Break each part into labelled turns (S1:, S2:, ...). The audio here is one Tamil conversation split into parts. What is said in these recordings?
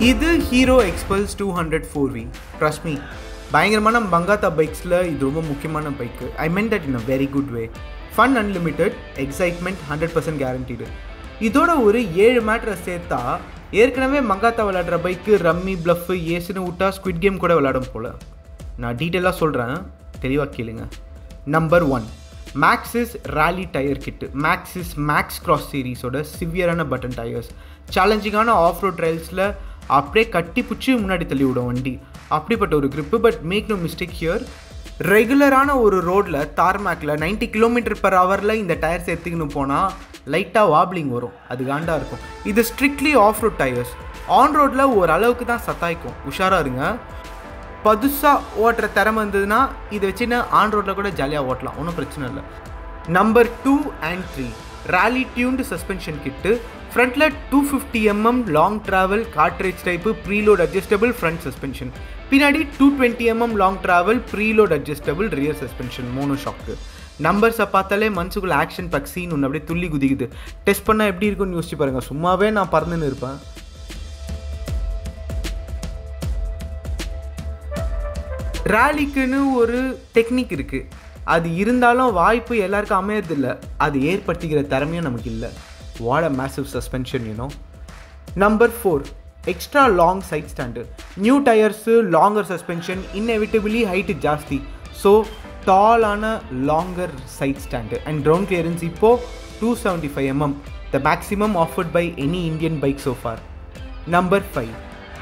S1: இது hero Xpulse 200 4V. Trust me, பயங்கரமான Venkata பைக்ஸில் இது ரொம்ப முக்கியமான bike. I meant that in a very good way. Fun unlimited, excitement 100% guaranteed. இதோட ஒரு 7 மேட்டரை சேர்த்தா ஏற்கனவே Venkata விளையாடுற பைக்கு ரம்மி பிளஃபு ஏசுன்னு விட்டா ஸ்குவிட் கேம் கூட விளையாடும் போல். நான் டீட்டெயிலாக சொல்கிறேன், தெளிவாக கேளுங்க. Number 1, Maxxis Rally Tire Kit. Maxxis Max Cross சீரீஸோட சிவியரான பட்டன் டயர்ஸ். சேலஞ்சிங்கான ஆஃப் ரோட் ட்ரையல்ஸில் அப்படியே கட்டி பிடிச்சி முன்னாடி தள்ளி விடும் வண்டி. அப்படிப்பட்ட ஒரு grip. But make no mistake here, ரெகுலரான ஒரு ரோடில் தார்மேக்கில் 90 km/h இந்த டயர்ஸ் எடுத்துக்கின்னு போனால் லைட்டாக வாப்ளிங் வரும். அது காண்டாக இருக்கும். இது strictly off road tyres. On ரோடில் ஓரளவுக்கு தான் சத்தாய்க்கும், உஷாராக இருங்க. புதுசாக ஓட்டுற திறமை இருந்ததுன்னா இதை வச்சுன்னு ஆன் ரோட்டில் கூட ஜாலியாக ஓட்டலாம், ஒன்றும் பிரச்சனை இல்லை. Number 2 and 3, Rally Tuned Suspension Kit. ஃப்ரண்ட்டில் 250mm long travel கார்ட்ரேஜ் type preload adjustable front suspension, பின்னாடி 220mm long travel preload adjustable rear suspension, mono shock. நம்பர்ஸை பார்த்தாலே மனசுக்குள்ள ஆக்ஷன் பேக் சீன் ஒன்று அப்படியே துள்ளி குதிக்குது. டெஸ்ட் பண்ணால் எப்படி இருக்குன்னு யோசிச்சு பாருங்கள். சும்மாவே நான் பறந்துன்னு இருப்பேன். ராலிக்குன்னு ஒரு டெக்னிக் இருக்குது, அது இருந்தாலும் வாய்ப்பு எல்லாருக்கும் அமையறதில்லை. அது ஏற்படுத்திக்கிற திறமையும் நமக்கு இல்லை. What a massive suspension, you know. Number 4, extra long side stand. New tires, longer suspension, inevitably height ஜாஸ்தி. So tall ஆன longer side stand and ground clearance இப்போ 275mm, the maximum offered by any Indian bike so far. Number 5,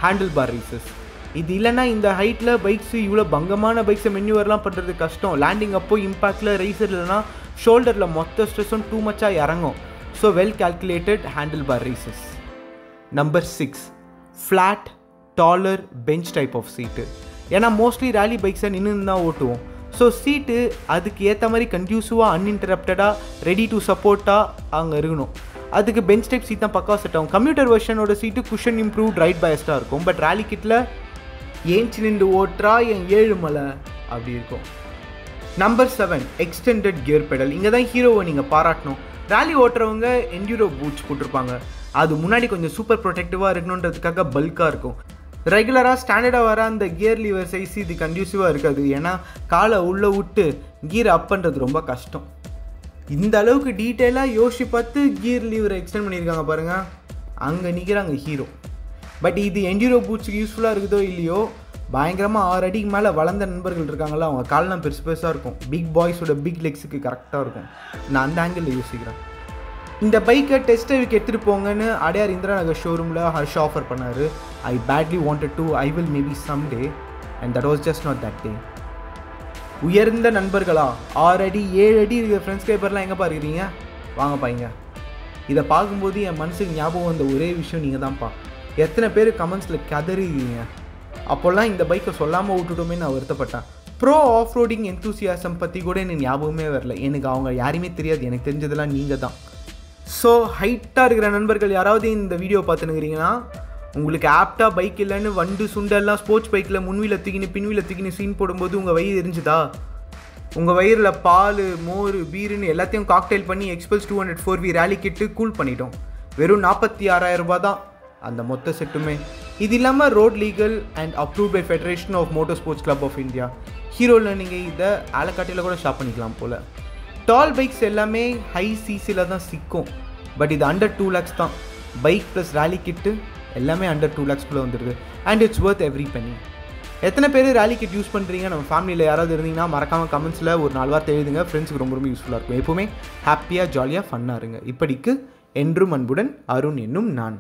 S1: handlebar races. இது இல்லைன்னா இந்த ஹைட்டில் பைக்ஸு இவ்வளோ பங்கமான பைக்ஸை மென்யூவர்லாம் பண்ணுறது கஷ்டம். லேண்டிங் அப்போ இம்பேக்டில் ரேசர் இல்லைனா ஷோல்டரில் மொத்த ஸ்ட்ரெஸ்ஸும் டூ மச்சாக இறங்கும். So well calculated handlebar races. Number 6, flat, taller bench type of seat. ஏன்னா மோஸ்ட்லி ரேலி பைக்ஸை நின்று தான் ஓட்டுவோம். ஸோ சீட்டு அதுக்கு ஏற்ற மாதிரி கண்டியூசிவாக அன்இன்டரப்டடாக ரெடி டு சப்போர்ட்டாக அங்கே இருக்கணும். அதுக்கு பெஞ்ச் டைப் சீட் தான் பக்காவாக செட் ஆகும். கம்ப்யூட்டர் வெர்ஷனோட சீட்டு குஷன் இம்ப்ரூவ்ட் ரைட் பயஸ்டாக இருக்கும். பட் ரேலி கிட்டில் ஏஞ்சி நின்று ஓட்டுறா என் 7 மலை அப்படி இருக்கும். Number 7, extended gear pedal. இங்கே தான் ஹீரோவை நீங்கள் பாராட்டணும். ரேலி ஓட்டுறவங்க என்டியூரோ பூட்ஸ் போட்டிருப்பாங்க. அது முன்னாடி கொஞ்சம் சூப்பர் ப்ரொடெக்டிவாக இருக்கணுன்றதுக்காக பல்காக இருக்கும். ரெகுலராக ஸ்டாண்டர்டாக வர அந்த கியர் லீவர் சைஸ் இது கண்டியூசிவாக இருக்காது. ஏன்னா காலை உள்ளே விட்டு கியர் அப் பண்ணுறது ரொம்ப கஷ்டம். இந்த அளவுக்கு டீட்டெயிலாக யோசிச்சு பார்த்து கியர் லீவரை எக்ஸ்டெண்ட் பண்ணியிருக்காங்க பாருங்கள். அங்கே நிற்கிறாங்க ஹீரோ. பட் இது என்டியூரோ பூட்ஸுக்கு யூஸ்ஃபுல்லாக இருக்குதோ இல்லையோ, பயங்கரமாக 6 அடிக்கு மேலே வளர்ந்த நண்பர்கள் இருக்காங்களா, அவங்க காலெலாம் பெருசு பெருசாக இருக்கும். பிக் பாய்ஸோட பிக் லெக்ஸுக்கு கரெக்டாக இருக்கும். நான் அந்த ஆங்கிளில் யோசிக்கிறேன். இந்த பைக்கை டெஸ்ட் ட்ரைவுக்கு எடுத்துகிட்டு போங்கன்னு அடையார் இந்திரா நகர் ஷோரூமில் ஹர்ஷ் ஆஃபர் பண்ணார். I badly wanted to, I will maybe some day, and that was just not that day. உயர்ந்த நண்பர்களா, 6 அடி 7 அடி இருக்கிற ஃப்ரெண்ட்ஸ் கேப்பர்லாம் எங்கே பார்க்குறீங்க, வாங்க பாய்ங்க. இதை பார்க்கும்போது என் மனசுக்கு ஞாபகம் வந்த ஒரே விஷயம் நீங்கள் தான்ப்பா. எத்தனை பேர் கமெண்ட்ஸில் கதறிங்க. அப்போல்லாம் இந்த பைக்கை சொல்லாமல் விட்டுட்டோமே நான் வருத்தப்பட்டேன். ப்ரோ ஆஃப் ரோடிங் என்தூசியாசம் பற்றி கூட எனக்கு ஞாபகமே வரல. எனக்கு அவங்க யாருமே தெரியாது, எனக்கு தெரிஞ்சதெல்லாம் நீங்கள் தான். ஸோ ஹைட்டாக இருக்கிற நண்பர்கள் யாராவது இந்த வீடியோ பார்த்துனுக்கிறீங்கன்னா, உங்களுக்கு ஆப்டாக பைக் இல்லைன்னு வண்டு சுண்டெல்லாம் ஸ்போர்ட்ஸ் பைக்கில் முன்வீல தூக்கின்னு பின்வீல தூக்கின்னு சீன் போடும்போது உங்கள் வயிறு எரிஞ்சுதா? உங்கள் வயிறில் பால் மோர் பீருன்னு எல்லாத்தையும் காக்டெயில் பண்ணி Xpulse 200 4V ரேலி கிட்டு கூல் பண்ணிட்டோம். வெறும் 46,000 ரூபாய் தான் அந்த மொத்த செட்டுமே. இது இல்லாமல் road legal and approved by federation of motor sports club of India. ஹீரோவில் நீங்கள் இதை ஆலக்காட்டியில் கூட ஷாப் பண்ணிக்கலாம் போல். டால் பைக்ஸ் எல்லாமே ஹை சிசியில் தான் சிக்கும். பட் இது அண்டர் 2 lakhs தான். பைக் ப்ளஸ் ரேலி கிட்டு எல்லாமே அண்டர் 2 lakhsக்குள்ளே வந்துடுது. And it's worth every penny. எத்தனை பேர் ரேலி கிட் யூஸ் பண்ணுறீங்க? நம்ம ஃபேமிலியில் யாராவது இருந்தீங்கன்னா மறக்காமல் கமெண்ட்ஸில் ஒரு 4 வார்த்தை எழுதுங்க. ஃப்ரெண்ட்ஸுக்கு ரொம்ப ரொம்ப யூஸ்ஃபுல்லாக இருக்கும். எப்போவுமே ஹாப்பியாக ஜாலியாக ஃபன்னாக இருங்க. இப்படிக்கு என்றும் அன்புடன் அருண் என்னும் நான்.